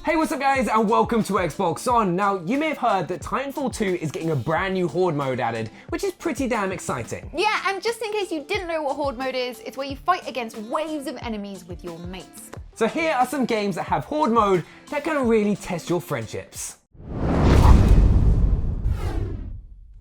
Hey, what's up guys, and welcome to Xbox On. Now, you may have heard that Titanfall 2 is getting a brand new Horde mode added, which is pretty damn exciting. Yeah, and just in case you didn't know what Horde mode is, it's where you fight against waves of enemies with your mates. So here are some games that have Horde mode that can really test your friendships.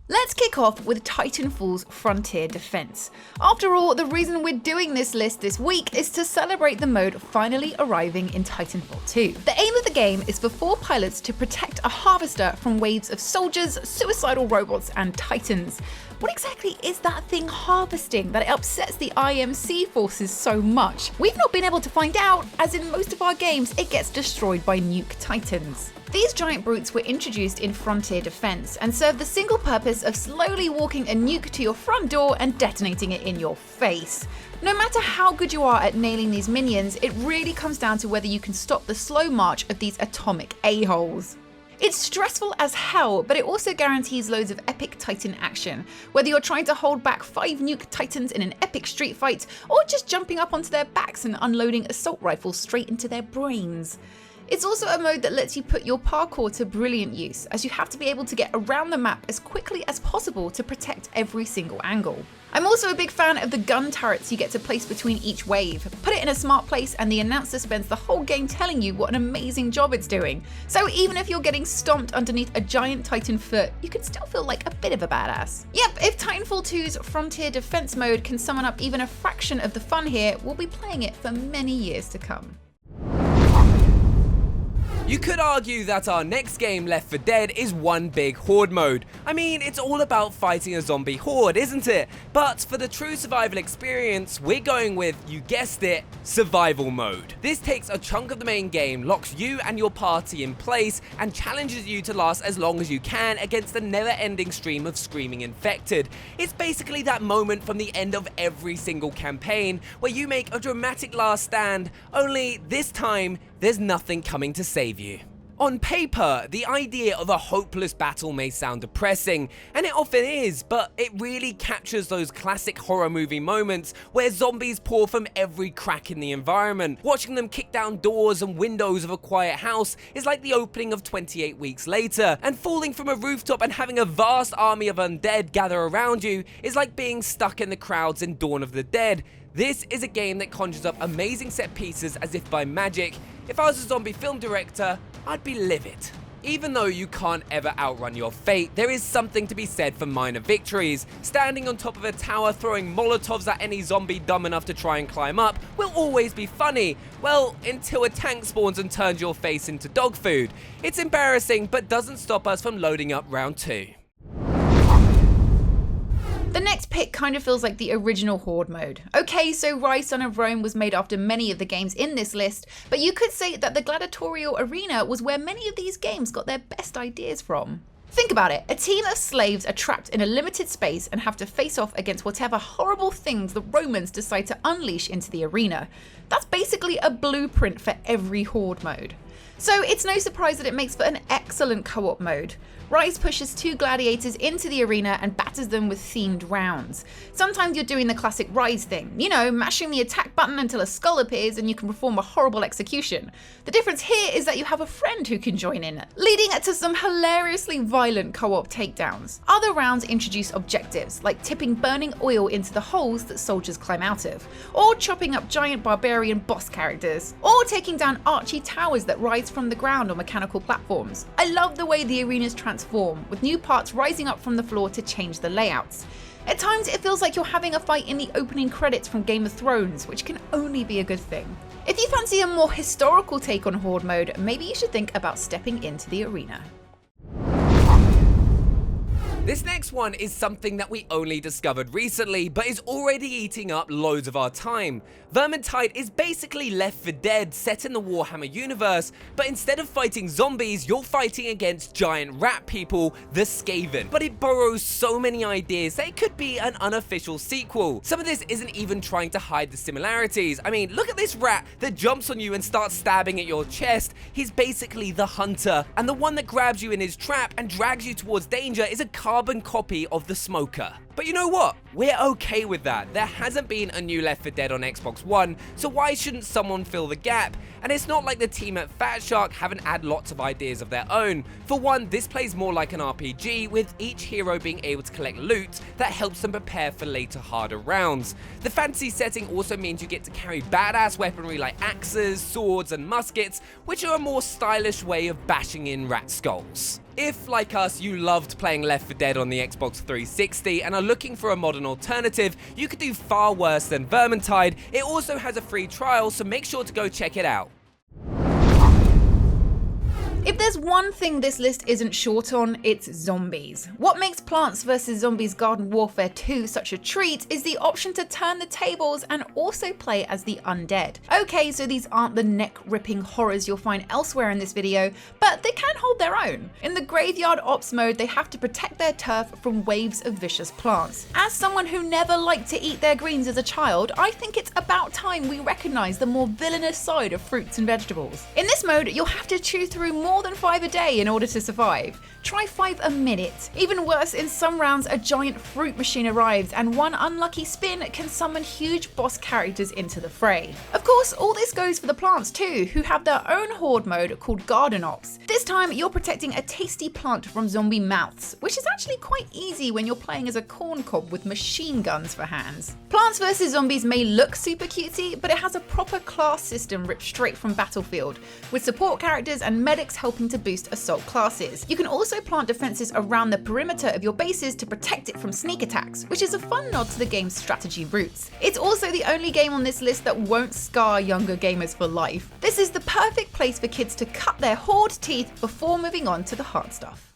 Let's kick off with Titanfall's Frontier Defense. After all, the reason we're doing this list this week is to celebrate the mode finally arriving in Titanfall 2. The aim of the game is for 4 pilots to protect a harvester from waves of soldiers, suicidal robots, and titans. What exactly is that thing harvesting that it upsets the IMC forces so much? We've not been able to find out, as in most of our games, it gets destroyed by nuke titans. These giant brutes were introduced in Frontier Defense and serve the single purpose of slowly walking a nuke to your front door and detonating it in your face. No matter how good you are at nailing these minions, it really comes down to whether you can stop the slow march of these atomic a-holes. It's stressful as hell, but it also guarantees loads of epic titan action, whether you're trying to hold back 5 nuke titans in an epic street fight, or just jumping up onto their backs and unloading assault rifles straight into their brains. It's also a mode that lets you put your parkour to brilliant use, as you have to be able to get around the map as quickly as possible to protect every single angle. I'm also a big fan of the gun turrets you get to place between each wave. Put it in a smart place and the announcer spends the whole game telling you what an amazing job it's doing. So even if you're getting stomped underneath a giant titan foot, you can still feel like a bit of a badass. Yep, if Titanfall 2's Frontier Defense mode can summon up even a fraction of the fun here, we'll be playing it for many years to come. You could argue that our next game, Left 4 Dead, is one big Horde mode. I mean, it's all about fighting a zombie horde, isn't it? But for the true survival experience, we're going with, you guessed it, survival mode. This takes a chunk of the main game, locks you and your party in place, and challenges you to last as long as you can against the never-ending stream of screaming infected. It's basically that moment from the end of every single campaign where you make a dramatic last stand, only this time, there's nothing coming to save you. On paper, the idea of a hopeless battle may sound depressing, and it often is, but it really captures those classic horror movie moments where zombies pour from every crack in the environment. Watching them kick down doors and windows of a quiet house is like the opening of 28 Weeks Later, and falling from a rooftop and having a vast army of undead gather around you is like being stuck in the crowds in Dawn of the Dead. This is a game that conjures up amazing set pieces as if by magic. If I was a zombie film director, I'd be livid. Even though you can't ever outrun your fate, there is something to be said for minor victories. Standing on top of a tower throwing Molotovs at any zombie dumb enough to try and climb up will always be funny. Well, until a tank spawns and turns your face into dog food. It's embarrassing, but doesn't stop us from loading up round 2. The next pick kind of feels like the original Horde mode. Okay, so Ryse Son of Rome was made after many of the games in this list, but you could say that the gladiatorial arena was where many of these games got their best ideas from. Think about it, a team of slaves are trapped in a limited space and have to face off against whatever horrible things the Romans decide to unleash into the arena. That's basically a blueprint for every Horde mode. So it's no surprise that it makes for an excellent co-op mode. Ryse pushes 2 gladiators into the arena and batters them with themed rounds. Sometimes you're doing the classic Ryse thing, you know, mashing the attack button until a skull appears and you can perform a horrible execution. The difference here is that you have a friend who can join in, leading to some hilariously violent co-op takedowns. Other rounds introduce objectives, like tipping burning oil into the holes that soldiers climb out of, or chopping up giant barbarian boss characters, or taking down archy towers that rise from the ground on mechanical platforms. I love the way the arenas transform, with new parts rising up from the floor to change the layouts. At times it feels like you're having a fight in the opening credits from Game of Thrones, which can only be a good thing. If you fancy a more historical take on Horde mode, maybe you should think about stepping into the arena. This next one is something that we only discovered recently, but is already eating up loads of our time. Vermintide is basically Left 4 Dead set in the Warhammer universe, but instead of fighting zombies, you're fighting against giant rat people, the Skaven. But it borrows so many ideas that it could be an unofficial sequel. Some of this isn't even trying to hide the similarities. I mean, look at this rat that jumps on you and starts stabbing at your chest. He's basically the hunter, and the one that grabs you in his trap and drags you towards danger is a carbon copy of the smoker. But you know what? We're okay with that. There hasn't been a new Left 4 Dead on Xbox One, so why shouldn't someone fill the gap? And it's not like the team at Fat Shark haven't had lots of ideas of their own. For one, this plays more like an RPG, with each hero being able to collect loot that helps them prepare for later harder rounds. The fantasy setting also means you get to carry badass weaponry like axes, swords and muskets, which are a more stylish way of bashing in rat skulls. If, like us, you loved playing Left 4 Dead on the Xbox 360 and are looking for a modern alternative, you could do far worse than Vermintide. It also has a free trial, so make sure to go check it out. If there's one thing this list isn't short on, it's zombies. What makes Plants vs Zombies Garden Warfare 2 such a treat is the option to turn the tables and also play as the undead. Okay, so these aren't the neck-ripping horrors you'll find elsewhere in this video, but they can hold their own. In the Graveyard Ops mode, they have to protect their turf from waves of vicious plants. As someone who never liked to eat their greens as a child, I think it's about time we recognise the more villainous side of fruits and vegetables. In this mode, you'll have to chew through more than 5 a day in order to survive. Try 5 a minute. Even worse, in some rounds a giant fruit machine arrives and one unlucky spin can summon huge boss characters into the fray. Of course, all this goes for the plants too, who have their own horde mode called Garden Ops. This time you're protecting a tasty plant from zombie mouths, which is actually quite easy when you're playing as a corn cob with machine guns for hands. Plants vs Zombies may look super cutesy, but it has a proper class system ripped straight from Battlefield, with support characters and medics helping to boost assault classes. You can also plant defenses around the perimeter of your bases to protect it from sneak attacks, which is a fun nod to the game's strategy roots. It's also the only game on this list that won't scar younger gamers for life. This is the perfect place for kids to cut their horde teeth before moving on to the hard stuff.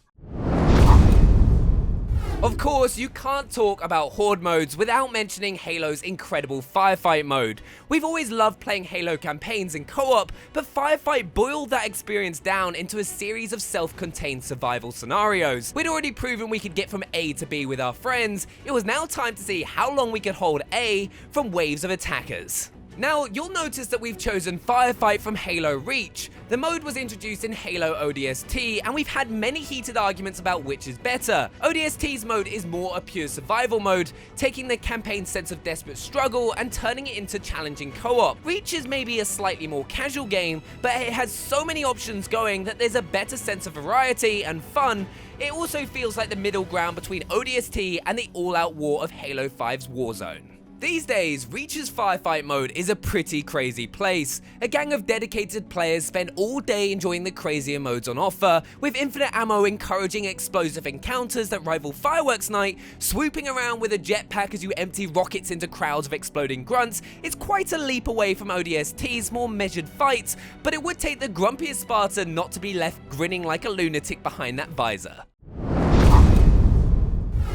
Of course, you can't talk about Horde modes without mentioning Halo's incredible Firefight mode. We've always loved playing Halo campaigns in co-op, but Firefight boiled that experience down into a series of self-contained survival scenarios. We'd already proven we could get from A to B with our friends. It was now time to see how long we could hold A from waves of attackers. Now, you'll notice that we've chosen Firefight from Halo Reach. The mode was introduced in Halo ODST, and we've had many heated arguments about which is better. ODST's mode is more a pure survival mode, taking the campaign's sense of desperate struggle and turning it into challenging co-op. Reach is maybe a slightly more casual game, but it has so many options going that there's a better sense of variety and fun. It also feels like the middle ground between ODST and the all-out war of Halo 5's Warzone. These days, Reach's Firefight mode is a pretty crazy place. A gang of dedicated players spend all day enjoying the crazier modes on offer, with infinite ammo encouraging explosive encounters that rival Fireworks Night, swooping around with a jetpack as you empty rockets into crowds of exploding grunts. It's quite a leap away from ODST's more measured fights, but it would take the grumpiest Spartan not to be left grinning like a lunatic behind that visor.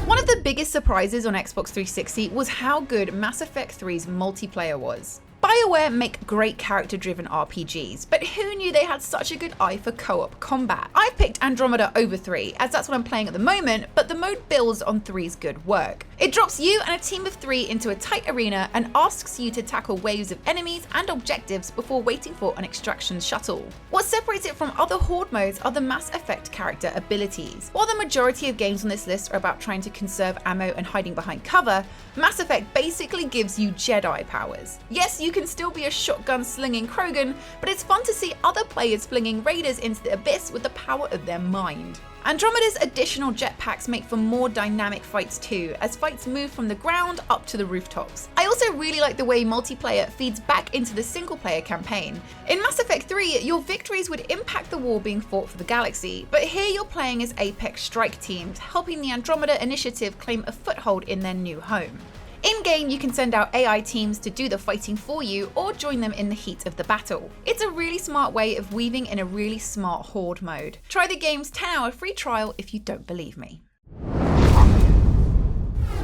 One of the biggest surprises on Xbox 360 was how good Mass Effect 3's multiplayer was. BioWare make great character-driven RPGs, but who knew they had such a good eye for co-op combat? I picked Andromeda over 3, as that's what I'm playing at the moment, but the mode builds on 3's good work. It drops you and a team of 3 into a tight arena and asks you to tackle waves of enemies and objectives before waiting for an extraction shuttle. What separates it from other Horde modes are the Mass Effect character abilities. While the majority of games on this list are about trying to conserve ammo and hiding behind cover, Mass Effect basically gives you Jedi powers. Yes, you can still be a shotgun slinging Krogan, but it's fun to see other players flinging raiders into the abyss with the power of their mind. Andromeda's additional jetpacks make for more dynamic fights too, as fights move from the ground up to the rooftops. I also really like the way multiplayer feeds back into the single player campaign. In Mass Effect 3, your victories would impact the war being fought for the galaxy, but here you're playing as Apex strike teams, helping the Andromeda Initiative claim a foothold in their new home. In-game, you can send out AI teams to do the fighting for you or join them in the heat of the battle. It's a really smart way of weaving in a really smart Horde mode. Try the game's 10-hour free trial if you don't believe me.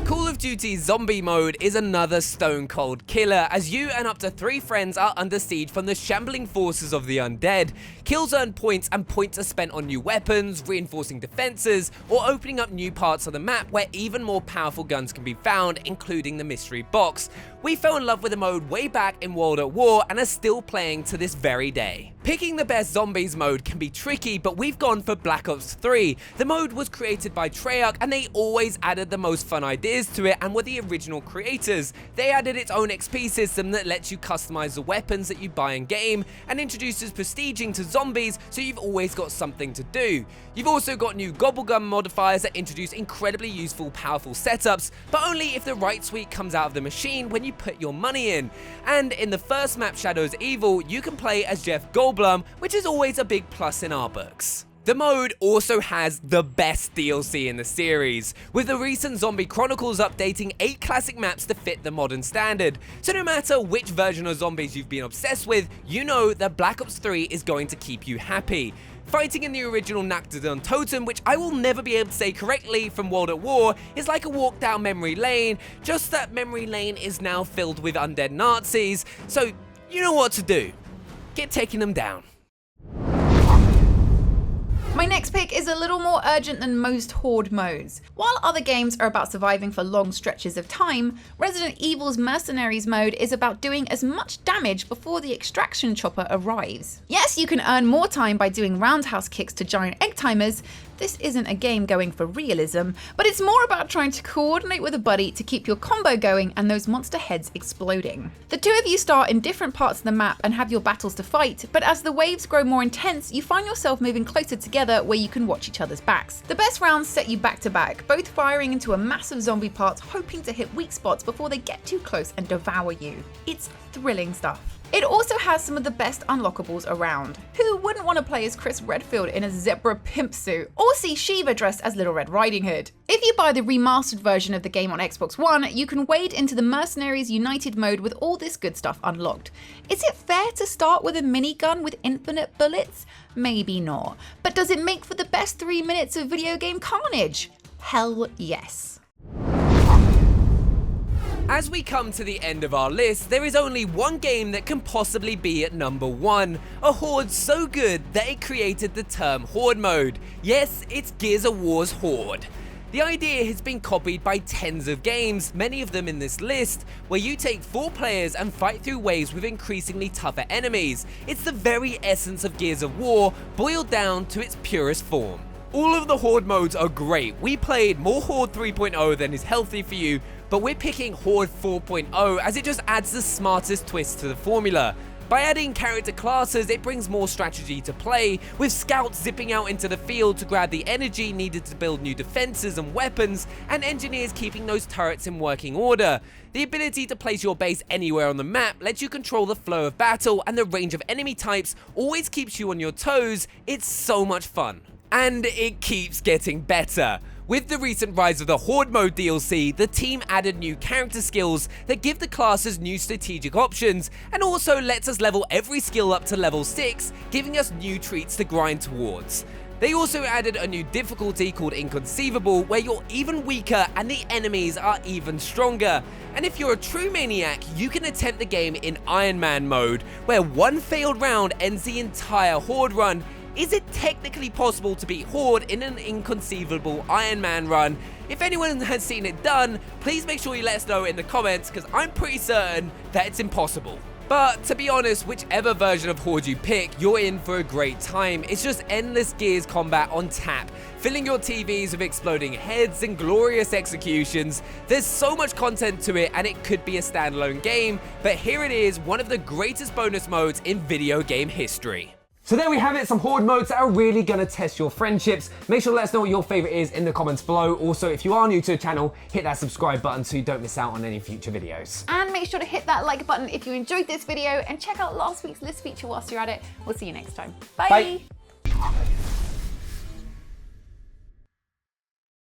Call of Duty Zombie mode is another stone cold killer, as you and up to 3 friends are under siege from the shambling forces of the undead. Kills earn points and points are spent on new weapons, reinforcing defenses, or opening up new parts of the map where even more powerful guns can be found, including the mystery box. We fell in love with the mode way back in World at War and are still playing to this very day. Picking the best zombies mode can be tricky, but we've gone for Black Ops 3. The mode was created by Treyarch and they always added the most fun ideas to it and were the original creators. They added its own XP system that lets you customize the weapons that you buy in game and introduces prestiging to zombies, so you've always got something to do. You've also got new gobblegum modifiers that introduce incredibly useful, powerful setups, but only if the right suite comes out of the machine when you put your money in. And in the first map, Shadows Evil, you can play as Jeff Goldblum, which is always a big plus in our books. The mode also has the best DLC in the series, with the recent Zombie Chronicles updating 8 classic maps to fit the modern standard. So no matter which version of zombies you've been obsessed with, you know that Black Ops 3 is going to keep you happy. Fighting in the original Nakdadon Totem, which I will never be able to say correctly from World at War, is like a walk down memory lane, just that memory lane is now filled with undead Nazis, so you know what to do. Get taking them down. My next pick is a little more urgent than most Horde modes. While other games are about surviving for long stretches of time, Resident Evil's Mercenaries mode is about doing as much damage before the extraction chopper arrives. Yes, you can earn more time by doing roundhouse kicks to giant egg timers. This isn't a game going for realism, but it's more about trying to coordinate with a buddy to keep your combo going and those monster heads exploding. The two of you start in different parts of the map and have your battles to fight, but as the waves grow more intense, you find yourself moving closer together where you can watch each other's backs. The best rounds set you back to back, both firing into a massive zombie part, hoping to hit weak spots before they get too close and devour you. It's thrilling stuff. It also has some of the best unlockables around. Who wouldn't want to play as Chris Redfield in a zebra pimp suit, or see Shiva dressed as Little Red Riding Hood? If you buy the remastered version of the game on Xbox One, you can wade into the Mercenaries United mode with all this good stuff unlocked. Is it fair to start with a minigun with infinite bullets? Maybe not. But does it make for the best 3 minutes of video game carnage? Hell yes. As we come to the end of our list, there is only one game that can possibly be at number 1, a Horde so good that it created the term Horde mode. Yes, it's Gears of War's Horde. The idea has been copied by tens of games, many of them in this list, where you take 4 players and fight through waves with increasingly tougher enemies. It's the very essence of Gears of War, boiled down to its purest form. All of the Horde modes are great. We played more Horde 3.0 than is healthy for you, but we're picking Horde 4.0 as it just adds the smartest twist to the formula. By adding character classes, it brings more strategy to play, with scouts zipping out into the field to grab the energy needed to build new defenses and weapons, and engineers keeping those turrets in working order. The ability to place your base anywhere on the map lets you control the flow of battle, and the range of enemy types always keeps you on your toes. It's so much fun. And it keeps getting better. With the recent Rise of the Horde mode DLC, the team added new character skills that give the classes new strategic options, and also lets us level every skill up to level 6, giving us new treats to grind towards. They also added a new difficulty called Inconceivable, where you're even weaker and the enemies are even stronger. And if you're a true maniac, you can attempt the game in Iron Man mode, where one failed round ends the entire Horde run. Is it technically possible to beat Horde in an inconceivable Iron Man run? If anyone has seen it done, please make sure you let us know in the comments, because I'm pretty certain that it's impossible. But to be honest, whichever version of Horde you pick, you're in for a great time. It's just endless Gears combat on tap, filling your TVs with exploding heads and glorious executions. There's so much content to it, and it could be a standalone game, but here it is, one of the greatest bonus modes in video game history. So there we have it, some Horde modes that are really gonna test your friendships. Make sure to let us know what your favorite is in the comments below. Also, if you are new to the channel, hit that subscribe button so you don't miss out on any future videos. And make sure to hit that like button if you enjoyed this video, and check out last week's list feature whilst you're at it. We'll see you next time. Bye. Bye.